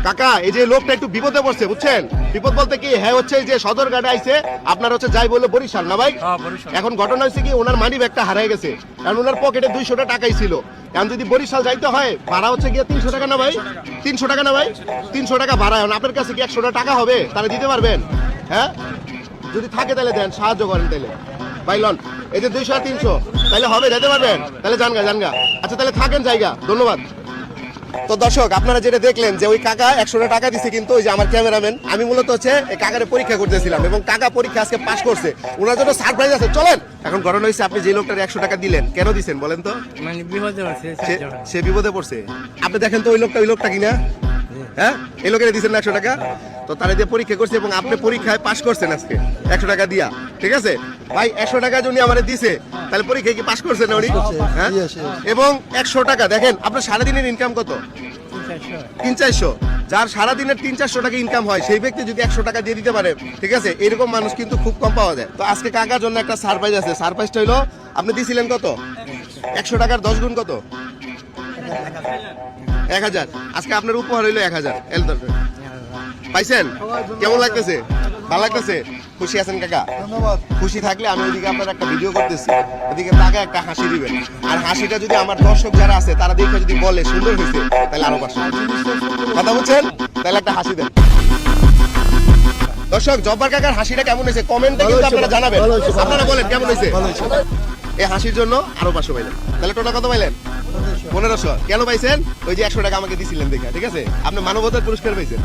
কাকা এই যে লোকটা একটু বিপদে পড়ছে বুঝছেন, বিপদ বলতে কি হ্যাঁ হচ্ছে যে সদরঘাটে আইছে আপনার হচ্ছে যাই বলে বরিশাল না ভাই। এখন ঘটনা হচ্ছে কি ওনার মানি ব্যাগটা হারিয়ে গেছে, কারণ ওনার পকেটে 200 টাকাই ছিল। এখন যদি বরিশাল যাইতে হয় ভাড়া হচ্ছে গিয়ে 300 টাকা না ভাই, 300 টাকা না ভাই, 300 টাকা ভাড়া। এখন আপনার কাছে কি 100 টাকা হবে, তাহলে দিতে পারবেন? হ্যাঁ যদি থাকে তাহলে দেন, সাহায্য করেন তাহলে ভাই লন। এই যে 200 আর 300 তাহলে হবে, দিতে পারবেন? তাহলে জানগা। আচ্ছা তাহলে থাকেন জায়গা, ধন্যবাদ। তো দর্শক আপনারা যেটা দেখলেন যে ওই কাকা 100 টাকা দিছে, কিন্তু ওই যে আমার ক্যামেরাম্যান আমি মূলত হচ্ছে এই কাকারে পরীক্ষা করতেছিলাম এবং কাকা পরীক্ষা আজকে পাস করছে, ওনার জন্য সারপ্রাইজ আছে। চলেন এখন ঘটনা হয়েছে, আপনি যে লোকটার 100 টাকা দিলেন কেন দিছেন বলেন তো? মানে বিপদে পড়ছে সে বিপদে পড়ছে। আপনি দেখেন তো ওই লোকটা কিনা, হ্যাঁ এই লোকের দিচ্ছেন না 100 টাকা, তো তারা দিয়ে পরীক্ষা করছে এবং আপনি পরীক্ষায় পাস করছেন আজকে 100 টাকা দিয়া। ঠিক আছে ভাই, 100 টাকা যদি আমারে দিছে তাহলে পরীক্ষায় কি পাস করছেন না উনি? হ্যাঁ এবং 100 টাকা দেখেন আপনার সারাদিনের ইনকাম কত? 300-400। যার সারাদিনের 300-400 টাকা ইনকাম হয় সেই ব্যক্তি যদি 100 টাকা দিয়ে দিতে পারে, ঠিক আছে, এরকম মানুষ কিন্তু খুব কম পাওয়া যায়। তো আজকে কাকার জন্য একটা সারপ্রাইজ আছে। সারপ্রাইজটা হলো আপনি দিছিলেন কত? 100 টাকার 10 গুণ কত? 1000। আজকে আপনার উপহার হইলো 1000। পাইছেন? কেমন লাগতেছে? ভালো লাগতেছে? খুশি আছেন কাকা? ধন্যবাদ। খুশি থাকলে আমি ওইদিকে আপনার একটা ভিডিও করতেছি, ওইদিকে তাকে একটা হাসি দিবেন। আর হাসিটা যদি আমার দর্শক যারা আছে তারা দেখে যদি বলে সুন্দর হয়েছে তাহলে আরো 500। কথা বুঝছেন? তাহলে একটা হাসি দেন। দর্শক জব্বার কাকার হাসিটা কেমন হয়েছে কমেন্টে কিন্তু আপনারা জানাবেন। আপনারা বলেন কেমন হয়েছে? এই হাসির জন্য আরো 500 পাইলেন। তাহলে টোটাল কত পাইলেন? 1500। কেন পাইছেন? ওই যে 100 টাকা আমাকে দিছিলেন দেখে, ঠিক আছে, আপনি মানবতার পুরস্কার পাইছেন।